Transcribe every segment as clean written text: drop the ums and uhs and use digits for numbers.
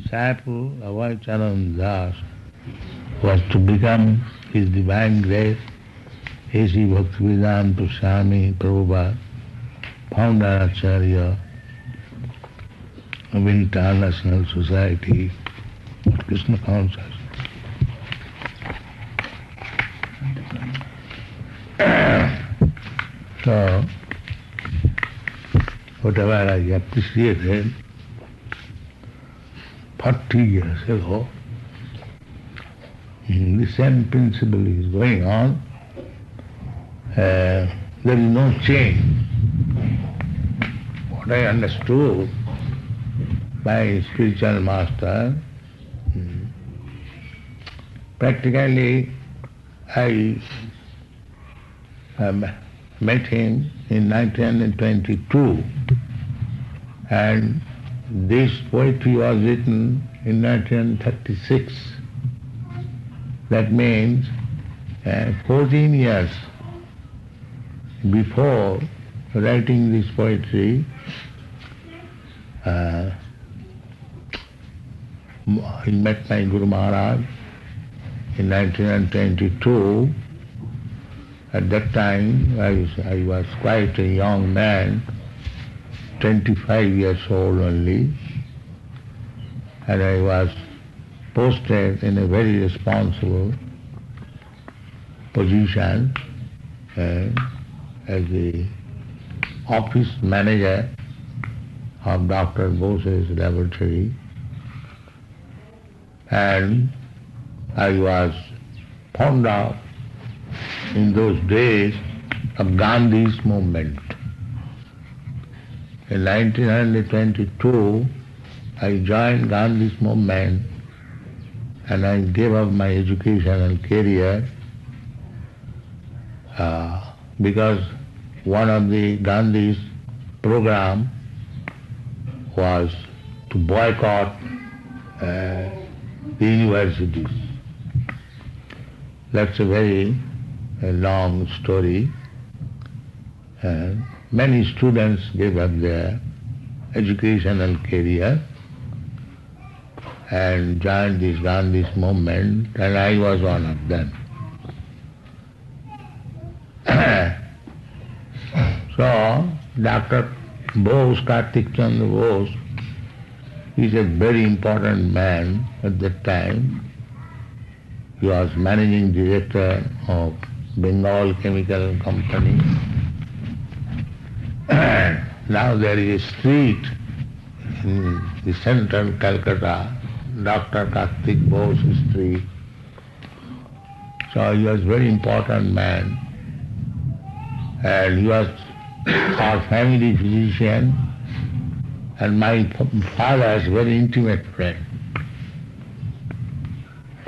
disciple of Vyāsa-pūjā was to become His Divine Grace, A.C. Bhaktisiddhānta Swami Prabhupada, founder Acharya of International Society of Krishna Consciousness. So, whatever I appreciated 40 years ago, the same principle is going on. There is no change. What I understood by spiritual master, practically I met him in 1922, and this poetry was written in 1936. That means 14 years before writing this poetry, I met my Guru Mahārāja in 1922. At that time I was quite a young man, 25 years old only, and I was posted in a very responsible position as the office manager of Dr. Bose's laboratory, and I was fond of, in those days, of Gandhi's movement. In 1922, I joined Gandhi's movement and I gave up my educational career because one of the Gandhi's program was to boycott the universities. That's a very long story. Many students gave up their educational career and joined this Gandhi's movement, and I was one of them. So, Dr. Bose, Kartik Chandra Bose, is a very important man at that time. He was managing director of Bengal Chemical Company. Now there is a street in the central Calcutta, Dr. Kartik Bose Street. So he was a very important man, and he was our family physician and my father's very intimate friend.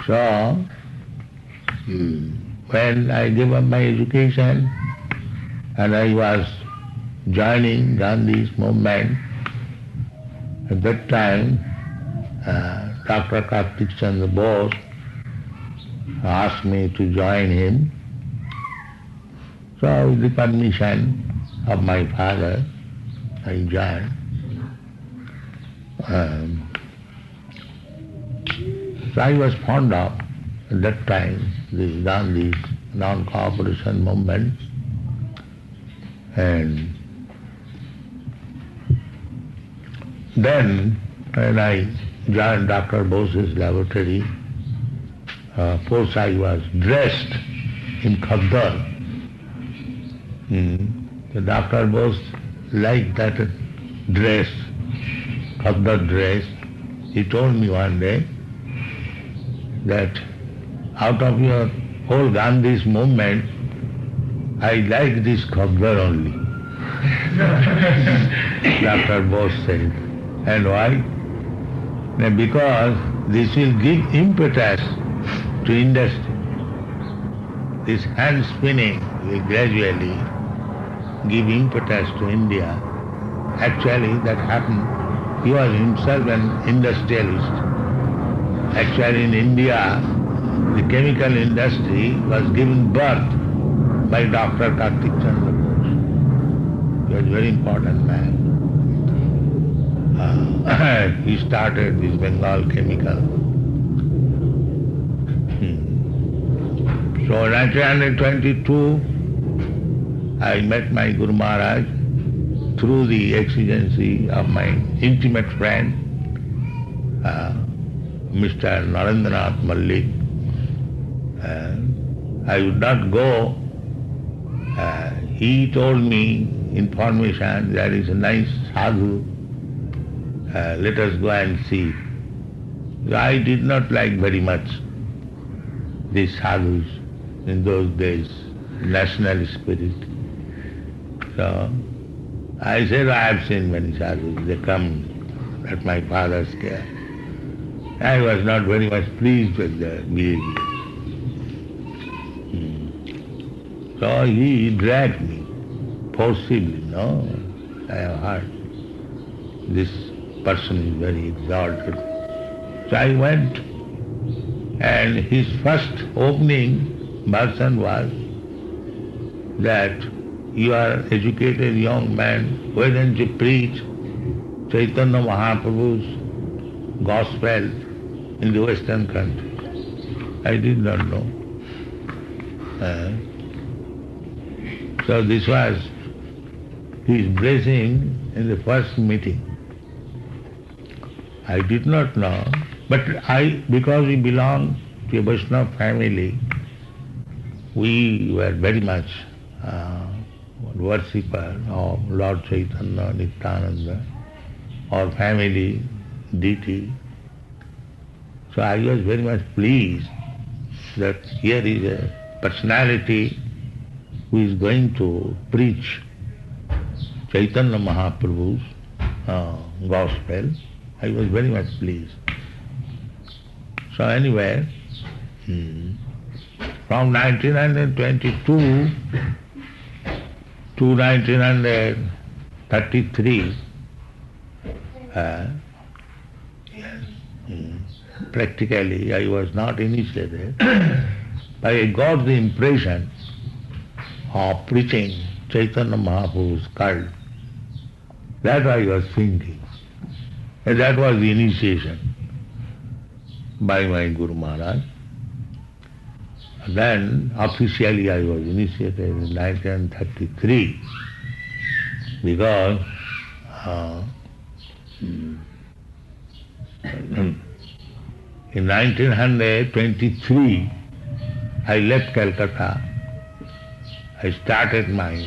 So when I gave up my education and I was joining Gandhi's movement, at that time Dr. Kartik Chandra Bose asked me to join him. So with the permission of my father, I joined. So I was fond of, at that time, the Gandhi's non-cooperation movement, and then when I joined Dr. Bose's laboratory, first I was dressed in khaddar. The Dr. Bose liked that dress, khaddar dress. He told me one day that out of your whole Gandhi's movement, I like this khaddar only. Dr. Bose said. And why? Because this will give impetus to industry. This hand spinning will gradually give impetus to India. Actually that happened. He was himself an industrialist. Actually in India, the chemical industry was given birth by Dr. Kartik Chandra Bose. He was a very important man. he started this Bengal chemical. So in 1922, I met my Guru Mahārāja through the exigency of my intimate friend, Mr. Narendranath Mallik. I would not go. He told me information, there is a nice sadhu, let us go and see. I did not like very much these sadhus in those days, national spirit. So I said, I have seen many sadhus, they come at my father's care. I was not very much pleased with their behavior. So he dragged me forcibly, no, I have heard. This person is very exalted. So I went, and his first opening version was that you are educated young man, why don't you preach Chaitanya Mahaprabhu's gospel in the Western country? I did not know. So this was his blessing in the first meeting. I did not know, but because we belonged to a Vaishnava family, we were very much worshipper of Lord Chaitanya, Nityananda, our family deity. So I was very much pleased that here is a personality who is going to preach Chaitanya Mahaprabhu's gospel. I was very much pleased. So anyway, from 1922 to 1933, practically I was not initiated, but I got the impression of preaching Chaitanya Mahaprabhu's cult. That I was thinking. And that was the initiation by my Guru Mahārāja. Then officially I was initiated in 1933 because in 1923 I left Calcutta. I started my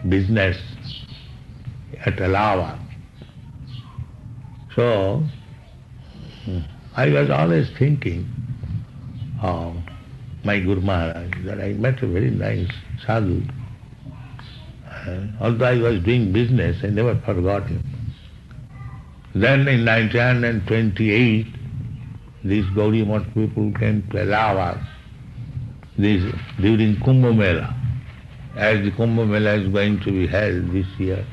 business at Allahabad. So I was always thinking of my Guru Mahārāja, that I met a very nice sadhu. Although I was doing business, I never forgot him. Then in 1928, these Gaudiya Math people came to Allahabad during Kumbh Mela. As the Kumbh Mela is going to be held this year,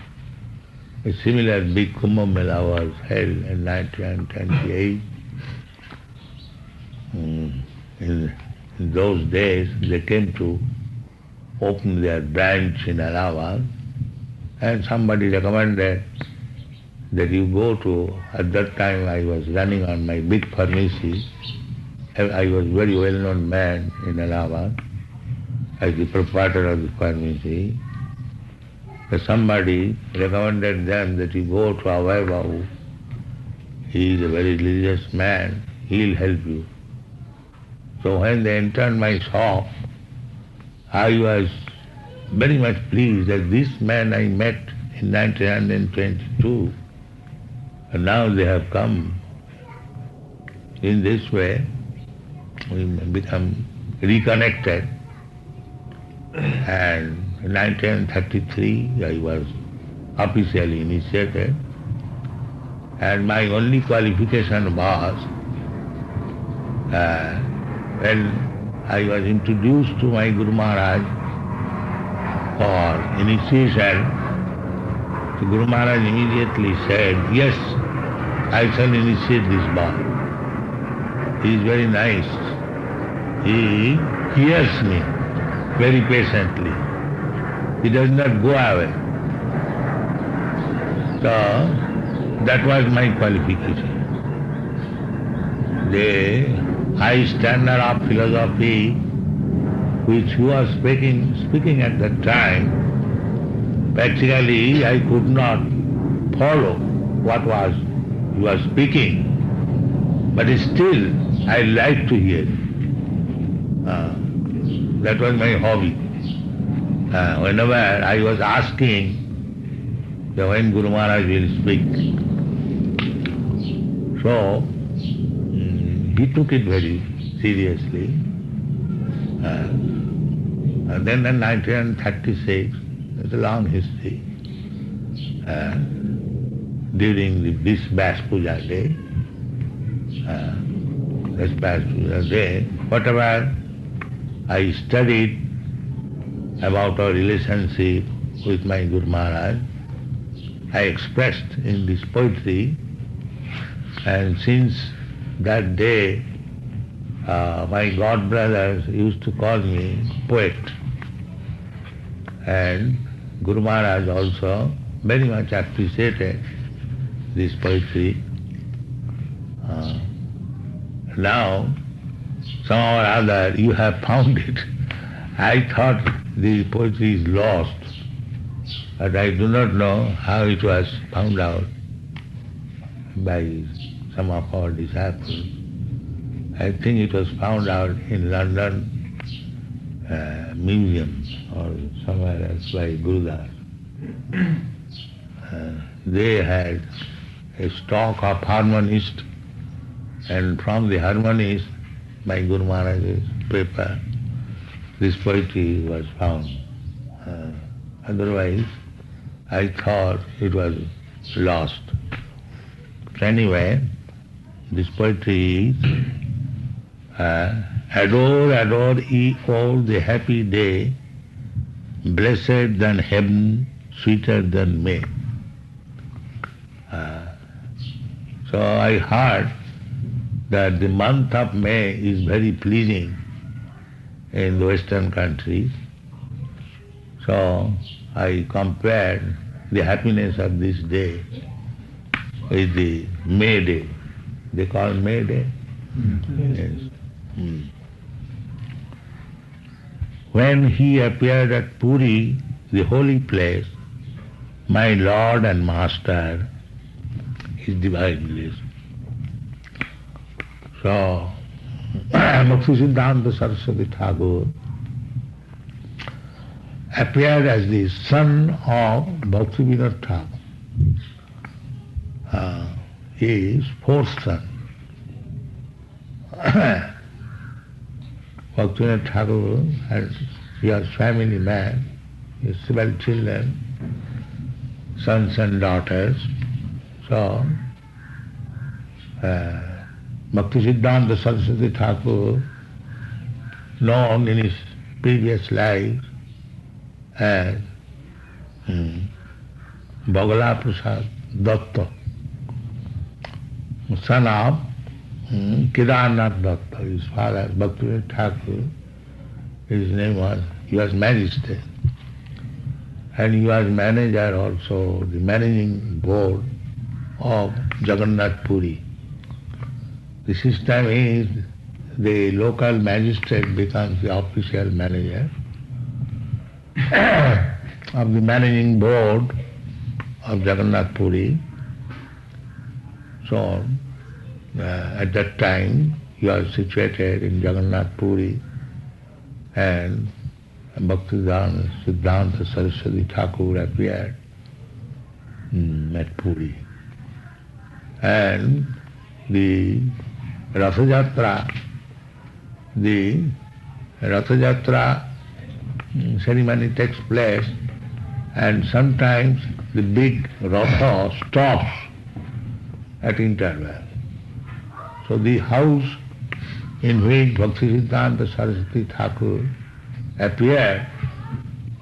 a similar big Kumbh Mela was held in 1928. In those days, they came to open their branch in Allahabad, and somebody recommended that you go to, at that time I was running on my big pharmacy. I was a very well-known man in Allahabad, as the proprietor of the pharmacy. But somebody recommended them that you go to Abhay Babu. He is a very religious man, he will help you. So when they entered my shop, I was very much pleased that this man I met in 1922, and now they have come. In this way, we become reconnected. And in 1933, I was officially initiated, and my only qualification was when I was introduced to my Guru Mahārāja for initiation, the Guru Mahārāja immediately said, yes, I shall initiate this boy. He is very nice. He hears me very patiently. He does not go away. So That was my qualification. The high standard of philosophy which he was speaking at that time, practically I could not follow what he was speaking, but still I liked to hear. That was my hobby. Whenever I was asking when Guru Mahārāja will speak. So, he took it very seriously. And then in 1936, it's a long history, during the Vyāsa-pūjā day, Vyāsa-pūjā day, whatever I studied about our relationship with my Guru Mahārāja, I expressed in this poetry, and since that day, my Godbrothers used to call me poet. And Guru Mahārāja also very much appreciated this poetry. Now, somehow or other, you have found it. I thought the poetry is lost, but I do not know how it was found out by some of our disciples. I think it was found out in London Museum or somewhere else by Godbrothers. They had a stock of Harmonist, and from the Harmonist, my Guru Mahārāja's paper, this poetry was found. Otherwise, I thought it was lost. But anyway, this poetry is adore, adore ye all the happy day, blessed than heaven, sweeter than May. So I heard that the month of May is very pleasing in the Western countries. So I compared the happiness of this day with the May Day. They call May Day? Yes. When he appeared at Puri, the holy place, my Lord and Master, his divine bliss. So, Bhaktisiddhānta Sarasvatī Thakur appeared as the son of Bhaktisiddhānta Thakur, his fourth son. Bhaktisiddhānta Thakur he was family man, he had several children, sons and daughters. So, Bhaktisiddhānta Sarasvatī Thakur, known in his previous life as Bhagala Prasad Datta, son of Kedarnath Datta, his father, Bhaktisiddhānta Thakur, his name was, he was magistrate. And he was manager also, the managing board of Jagannath Puri. The system is the local magistrate becomes the official manager of the managing board of Jagannath Puri. So at that time he was situated in Jagannath Puri, and Bhaktisiddhānta Sarasvatī Thakur appeared at Puri. And the Ratha Yatra ceremony takes place, and sometimes the big Ratha stops at interval. So the house in which Bhaktisiddhānta Sarasvatī Thakur appeared,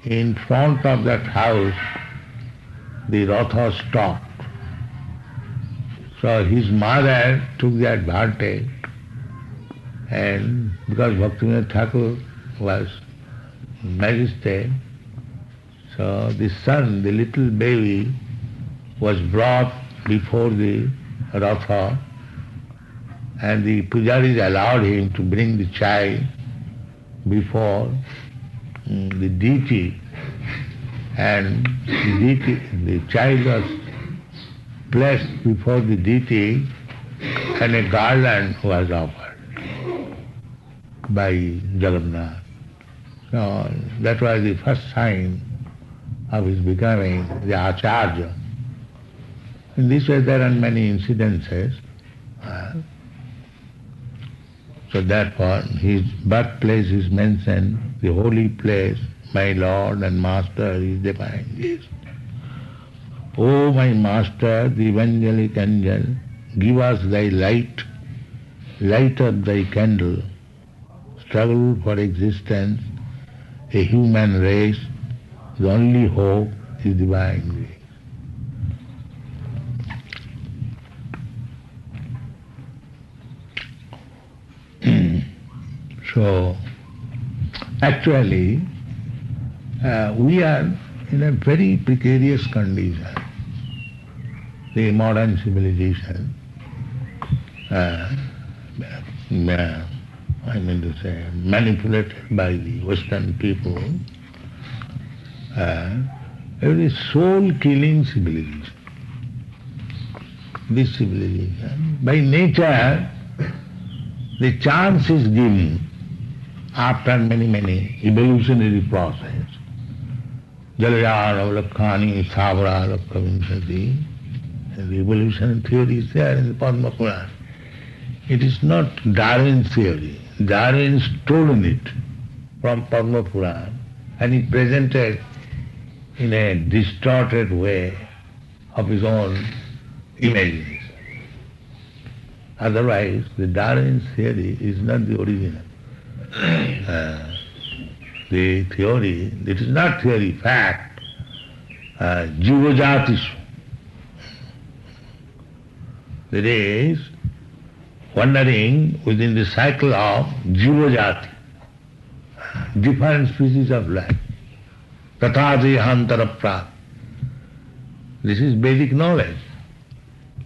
in front of that house the Ratha stopped. So his mother took the advantage, and because Bhaktisiddhānta Thakur was magistrate, so the son, the little baby, was brought before the Ratha, and the pujaris allowed him to bring the child before the deity, and the child was placed before the deity and a garland was offered by Jagannath. So that was the first sign of his becoming the Acharya. In this way there are many incidences. So therefore his birthplace is mentioned, the holy place, my Lord and Master is defined. Yes. O my Master, the evangelic angel, give us thy light, light up thy candle, struggle for existence, a human race, the only hope is divine grace. So, actually, we are in a very precarious condition. The modern civilization, manipulated by the Western people, it is soul-killing civilization. This civilization, by nature, the chance is given after many evolutionary process. Jalayāra Lakhani Savara Lakhavinsati. The evolution theory is there in the Padma Purana. It is not Darwin's theory. Darwin stolen it from Padma Purana and he presented in a distorted way of his own imagination. Otherwise, the Darwin's theory is not the original. The theory, it is not theory, fact, jivajatishu. That is, wandering within the cycle of jivajati, different species of life. Tathādehantara prāt. This is basic knowledge,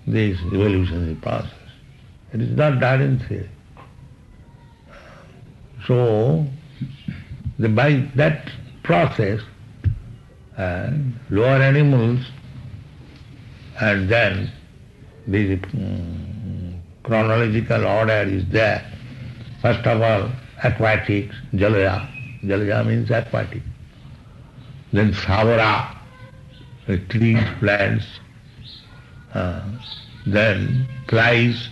this evolutionary process. It is not Darwin's theory. So, by that process, lower animals, and then the chronological order is there. First of all, aquatics, jalaya. Jalaya means aquatic. Then savara, trees, plants. Then flies,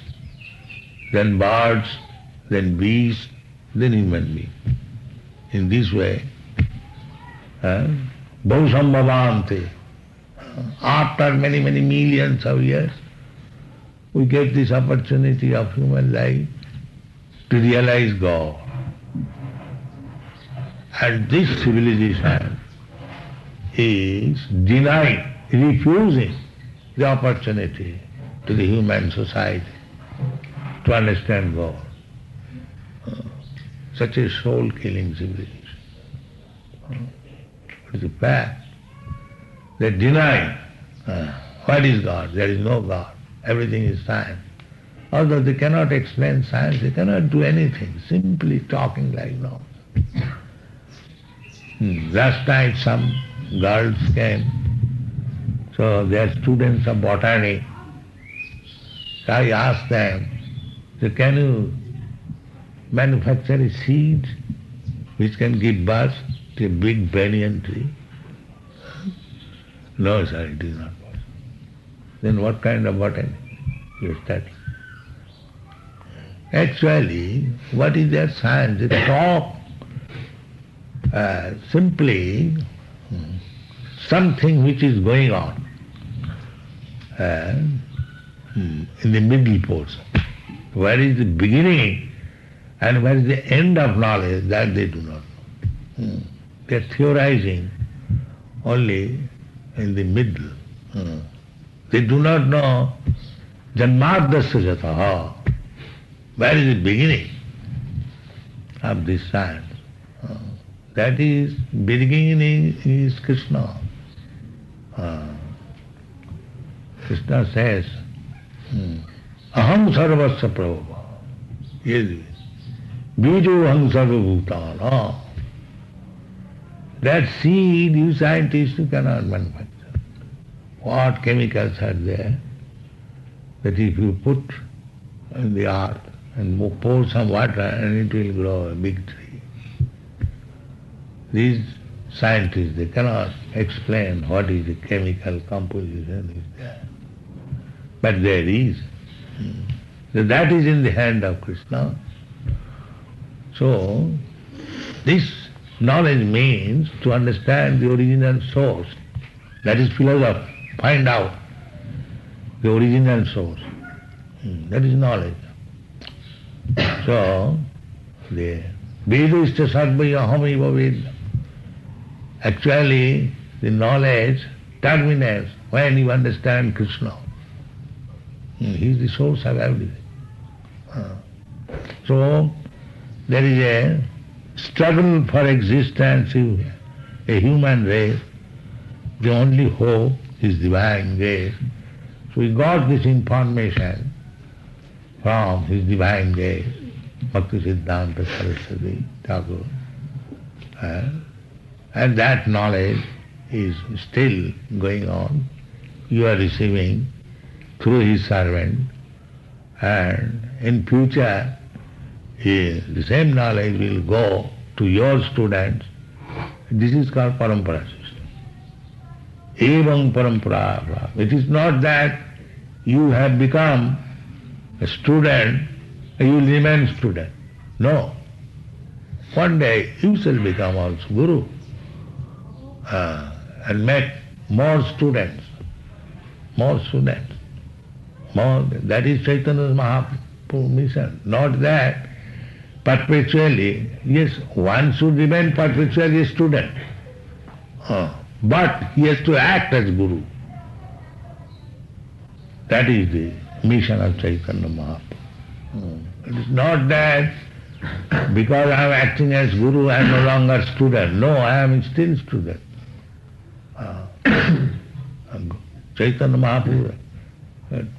then birds, then bees, then human being. In this way, Bhausambhavante, after many millions of years, we get this opportunity of human life to realize God. And this civilization is denying, refusing the opportunity to the human society to understand God. Such a soul-killing civilization. It is a fact. They deny what is God. There is no God. Everything is science. Although they cannot explain science, they cannot do anything, simply talking like nonsense. Last night some girls came, so they are students of botany. So I asked them, so can you manufacture a seed which can give birth to a big banyan tree? No, sir, it is not possible. Then what kind of botany you study? Actually, what is their science? They talk simply something which is going on in the middle portion. Where is the beginning and where is the end of knowledge, that they do not know. They are theorizing only in the middle. They do not know janmadasya jataha. Where is the beginning of this science? That is, beginning is Krishna. Krishna says, Aham sarvasya prabhava. Yes. Bijo aham sarva bhutana. That seed, you scientists, you cannot manufacture. What chemicals are there that if you put in the earth and pour some water and it will grow a big tree. These scientists, they cannot explain what is the chemical composition is there. But there is. So that is in the hand of Krishna. So, this knowledge means to understand the original source. That is philosophy. Find out the original source. That is knowledge. So, the Vedista Sarvaya Ahamiva Veda. Actually, the knowledge terminates when you understand Krishna. He is the source of everything. So, there is a struggle for existence in a human race. The only hope is divine grace. So we got this information from his divine grace, Bhaktisiddhānta Sarasvatī Thakur. And that knowledge is still going on. You are receiving through his servant, and in future the same knowledge will go to your students. This is called parampara system. Evam parampara. It is not that you have become a student and you will remain student. No. One day you shall become also Guru and make more students. More students. More. That is Chaitanya's Mahaprabhu mission. Not that perpetually, yes, one should remain perpetually a student. But he has to act as Guru. That is the mission of Chaitanya Mahaprabhu. It is not that because I am acting as Guru I am no longer student. No, I am still student. Chaitanya Mahaprabhu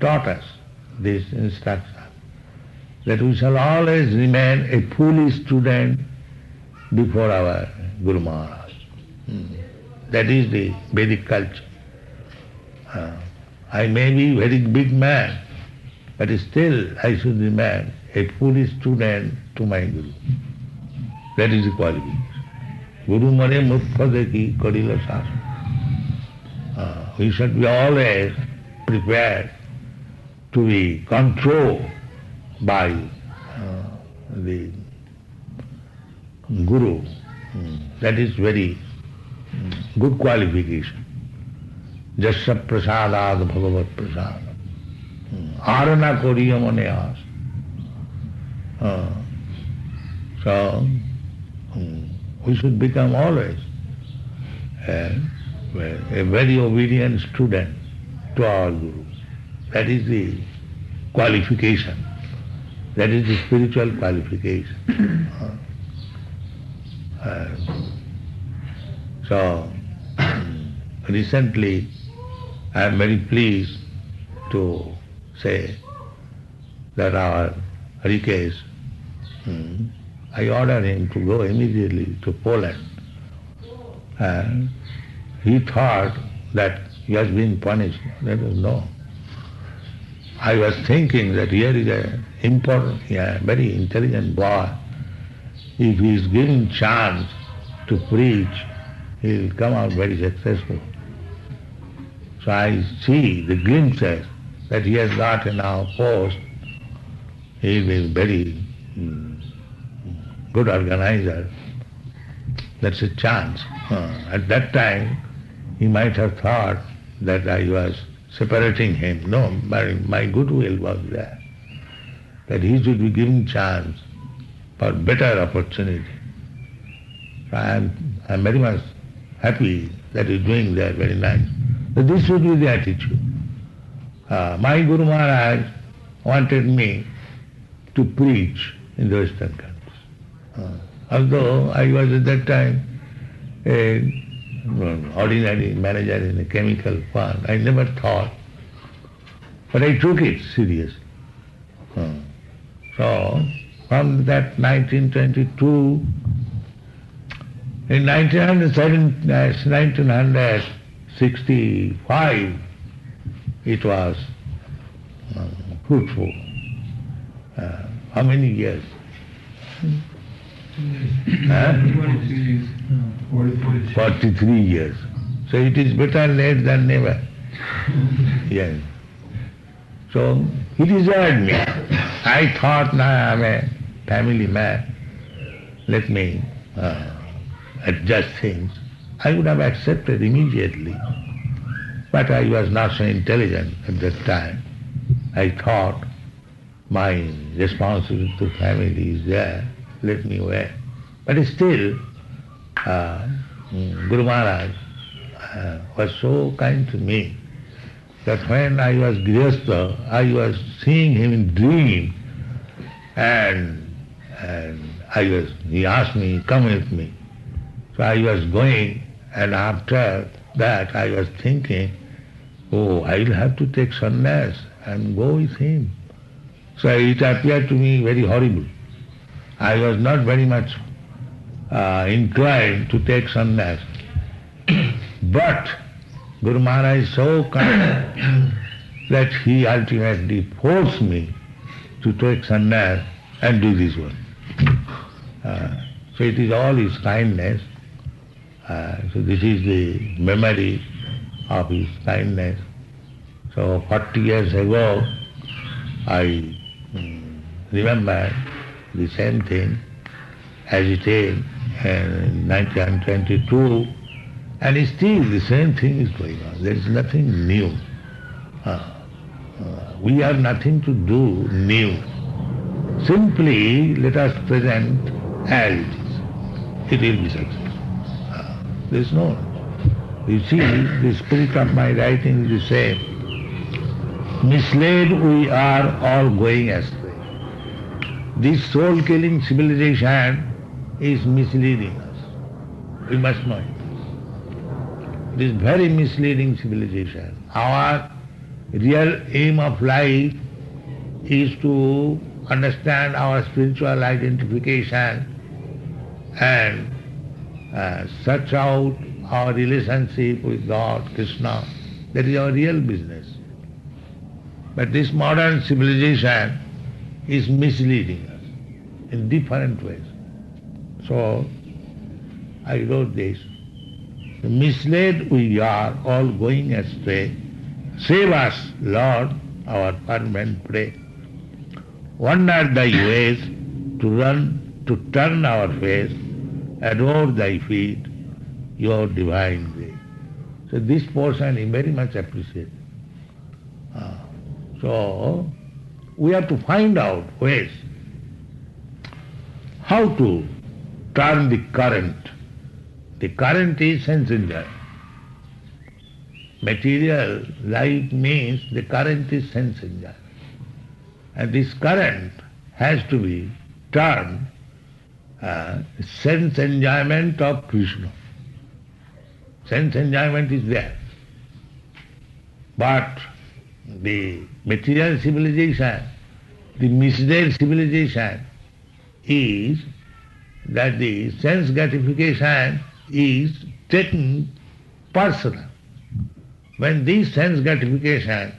taught us this instruction, that we shall always remain a fully student before our Guru Mahārāja. That is the Vedic culture. I may be very big man, but still I should remain a fully student to my Guru. That is the qualification. Guru mare mukha dekhi karila sāsana. We should be always prepared to be controlled by the Guru. That is very good qualification. Jasya prasadād bhagavat prasadam. Arana koriya mane asa. So, we should become always a very obedient student to our Guru. That is the qualification. That is the spiritual qualification. So, recently I am very pleased to say that our Harikesh, I ordered him to go immediately to Poland. And he thought that he has been punished. That was no. I was thinking that here is an important, very intelligent boy. If he is given chance to preach, he will come out very successful. So I see the glimpses that he has got in our post. He will be very good organizer. That's a chance. At that time, he might have thought that I was separating him. No, my goodwill was there, that he should be given chance for better opportunity. So I am very much happy that he is doing that, very nice. So this should be the attitude. My Guru Mahārāja wanted me to preach in the Western countries. Although I was at that time an ordinary manager in a chemical plant, I never thought But I took it serious. So, from that 1922, in 1965, it was fruitful. How many years? 43 years. So it is better late than never. Yes. So he deserved me. I thought, now I am a family man, let me adjust things. I would have accepted immediately. But I was not so intelligent at that time. I thought my responsibility to family is there, let me wait. But still, Guru Mahārāja was so kind to me that when I was grihastha, I was seeing him in dream, and he asked me, come with me. So I was going, and after that I was thinking, oh, I will have to take sannyas and go with him. So it appeared to me very horrible. I was not very much inclined to take sannyas. But Guru Mahārāja is so kind that he ultimately forced me to take sannyas and do this one. So it is all his kindness. So this is the memory of his kindness. So 40 years ago, I remember the same thing as it is in 1922, and still the same thing is going on. There is nothing new. We have nothing to do new. Simply let us present as it is. It will be successful. There is no. You see, the spirit of my writing is the same. Misled we are all going astray. This soul-killing civilization is misleading us. We must know it. It is very misleading civilization. Our real aim of life is to understand our spiritual identification and search out our relationship with God, Krishna. That is our real business. But this modern civilization is misleading us in different ways. So I wrote this. Misled we are, all going astray. Save us, Lord, our fervent pray. Wander thy ways, to turn our face, adore thy feet, your divine way. So this portion is very much appreciated. So we have to find out ways how to turn the current. The current is sense enjoyment. Material life means the current is sense enjoyment. And this current has to be turned sense enjoyment of Krishna. Sense enjoyment is there. But the material civilization, the misled civilization is that the sense gratification is taken personal. When this sense gratification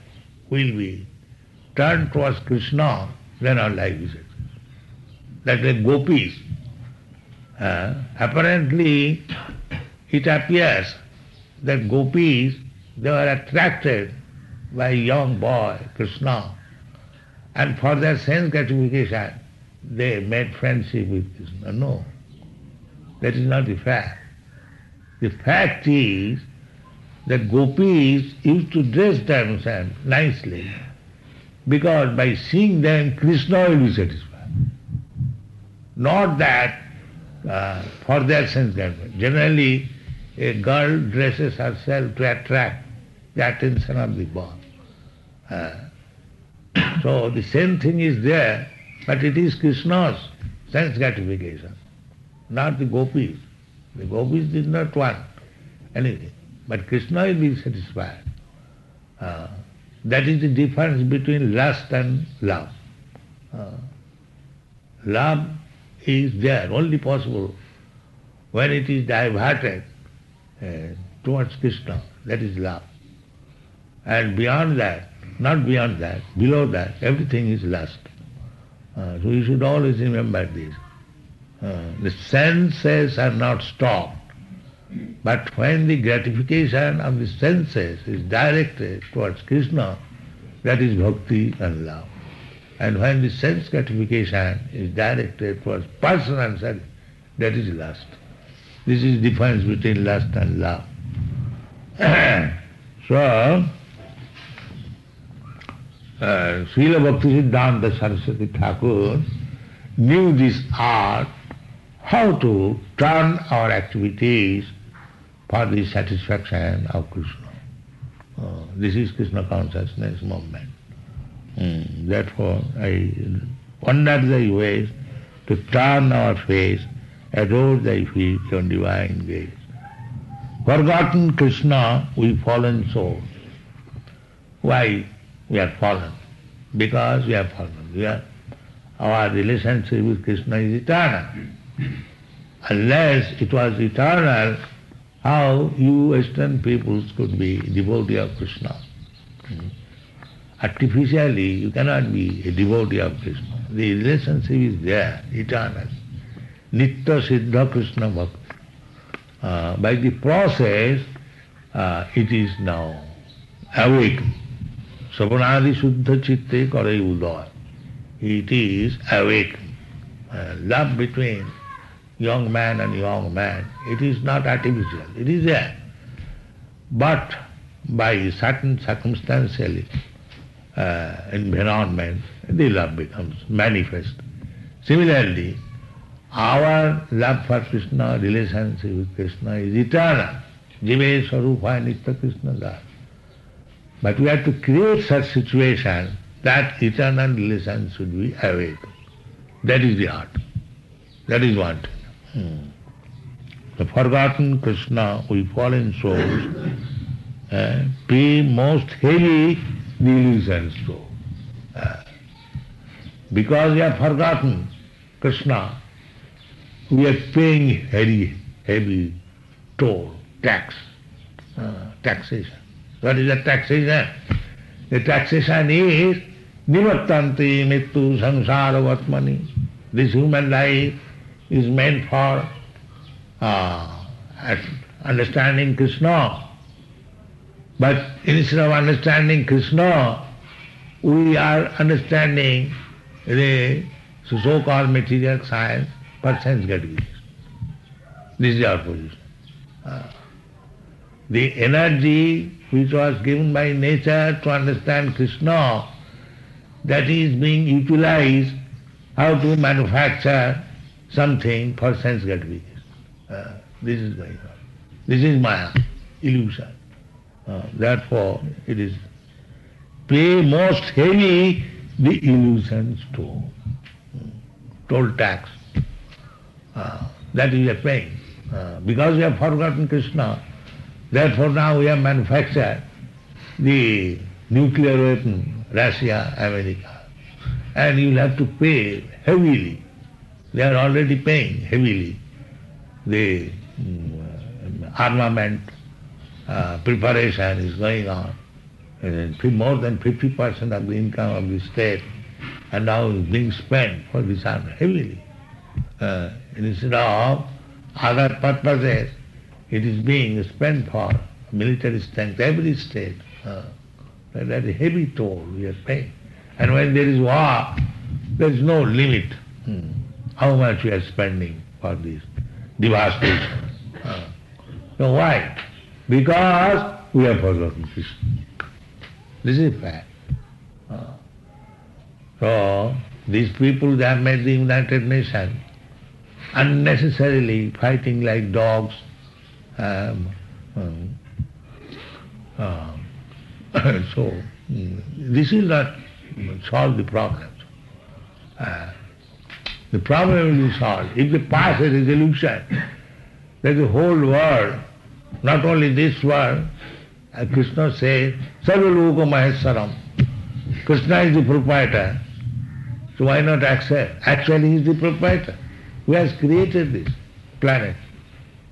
will be turned towards Krishna, then our life is successful. That the gopis, apparently it appears that gopis, they were attracted by a young boy, Krishna, and for their sense gratification, they made friendship with Krishna. No, that is not the fact. The fact is that gopis used to dress themselves nicely because by seeing them, Krishna will be satisfied. Not that for their sense gratification. Generally, a girl dresses herself to attract the attention of the boy. So the same thing is there, but it is Krishna's sense gratification, not the gopis. The gopis did not want anything, but Krishna will be satisfied. That is the difference between lust and love. Love is there, only possible when it is diverted towards Krishna. That is love. And beyond that, not beyond that, below that, everything is lust. So you should always remember this. The senses are not stopped. But when the gratification of the senses is directed towards Krishna, that is bhakti and love. And when the sense gratification is directed towards personal service, that is lust. This is the difference between lust and love. So, Śrīla Bhaktisiddhānta Sarasvatī Thakur knew this art, how to turn our activities for the satisfaction of Krishna. This is Krishna consciousness movement. Therefore, I wonder thy ways to turn our face, adore thy feet on divine gaze. Forgotten Krishna, we fallen souls. Why we are fallen? Because we are fallen. Our relationship with Krishna is eternal. Unless it was eternal, how you Western peoples could be devotee of Krishna? Artificially, you cannot be a devotee of Krishna. The relationship is there, eternal. Nitya Siddha Krishna Bhakti. By the process, it is now awakened. Savanadi Suddha Chitte Karai Udaya. It is awakened. Love between young man and young man, it is not artificial, it is there. But by certain circumstantial environment, the love becomes manifest. Similarly, our love for Krishna, relationship with Krishna is eternal. Jive Sarupa Nitya Krishna dāsa. But we have to create such situation that eternal relation should be awakened. That is the art. That is what. The forgotten Krishna, we fallen souls, pay most heavy the illusions to. Because we have forgotten Krishna, we are paying heavy toll, tax, taxation. What is the taxation? The taxation is nivattanti mittu samsara vatmani. This human life is meant for understanding Krishna. But instead of understanding Krishna, we are understanding the so-called material science for sense gratification. This is our position. The energy which was given by nature to understand Krishna, that is being utilized how to manufacture something for sense gratification. This is going on. This is Maya, illusion. Therefore, it is pay most heavy the illusions toll. Toll tax. That is a pain. Because we have forgotten Krishna, therefore now we have manufactured the nuclear weapon, Russia, America. And you will have to pay heavily. They are already paying heavily. The armament preparation is going on. More than 50% of the income of the state and now is being spent for this army heavily. Instead of other purposes, it is being spent for military strength, every state. That is heavy toll we are paying. And when there is war, there is no limit how much we are spending for this devastation. So why? Because we have forgotten Krishna. This is fact. So these people, they have made the United Nations unnecessarily fighting like dogs. So this will not solve the problem. The problem will be solved if they pass a resolution that the whole world, not only this world, Krishna says, Sarva-loka maheswaram. Krishna is the proprietor. So why not accept? Actually he is the proprietor. Who has created this planet?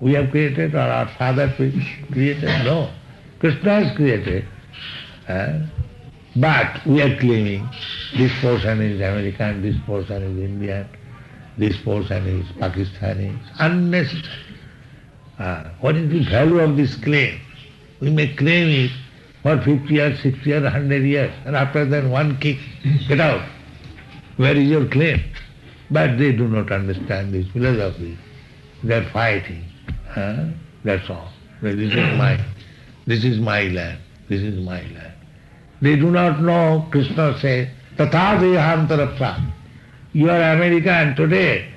We have created, or our father created? No. Krishna has created. But we are claiming this portion is American, this portion is Indian, this portion is Pakistani. It's unnecessary. What is the value of this claim? We may claim it for 50 years, 60 years, 100 years, and after that one kick, get out. Where is your claim? But they do not understand this philosophy. They are fighting. That's all. This is mine. This is my land. This is my land. They do not know, Krishna says, Tatha dehantarapsa. You are American today.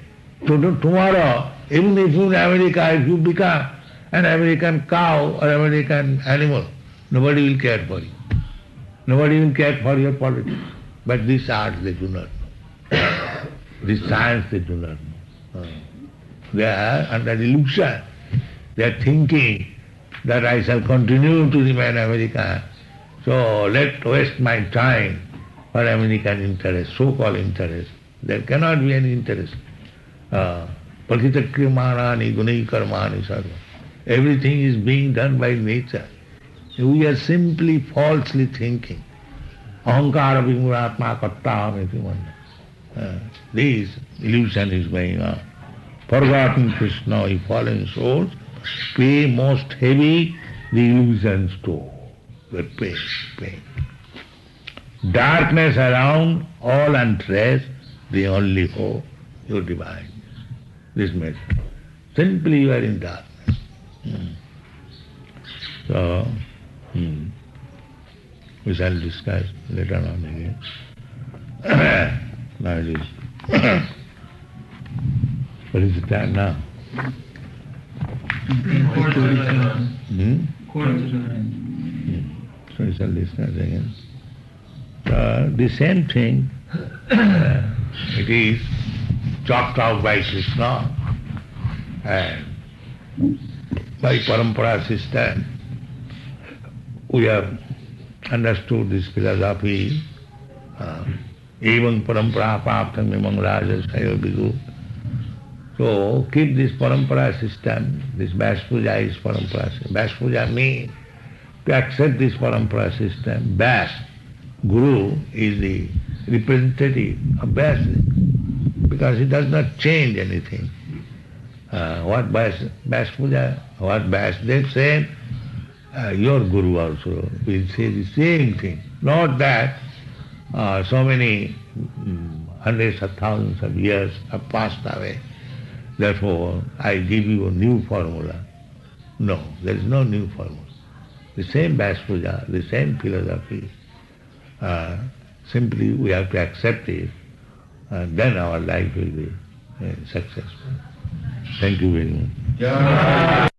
Tomorrow, even if you in America, if you become an American cow or American animal, nobody will care for you. Nobody will care for your politics. But this art they do not know. This science they do not know. They are under illusion. They are thinking that I shall continue to remain American. So let waste my time for American interest, so-called interest. There cannot be any interest. Prakritakrimanani gunai karmani sarva. Everything is being done by nature. We are simply falsely thinking. Ahankara vimuratma kattaham iti manna. This illusion is going on. Forgotten Krishna, if fallen souls pay most heavy the illusions too. The pain. Darkness around, all untraced, the only hope, your divine. This message. Simply you are in darkness. So, we shall discuss later on again. Now it is. What is the time now? So we shall discuss again. The same thing, it is chalked out by Krishna and by parampara system. We have understood this philosophy. Evam parampara paptam imam raja sayo vidu. So keep this parampara system. This Vyāsa-pūjā is parampara system. Vyāsa-pūjā means to accept this parampara system. Vyāsa, Guru, is the representative of Vyāsa, because he does not change anything. What Vyāsa-pūjā, what Vyāsadeva said, your Guru also will say the same thing. Not that so many hundreds of thousands of years have passed away, therefore I give you a new formula. No, there is no new formula. The same Vyāsa-pūjā, the same philosophy, simply we have to accept it, then our life will be successful. Thank you very much.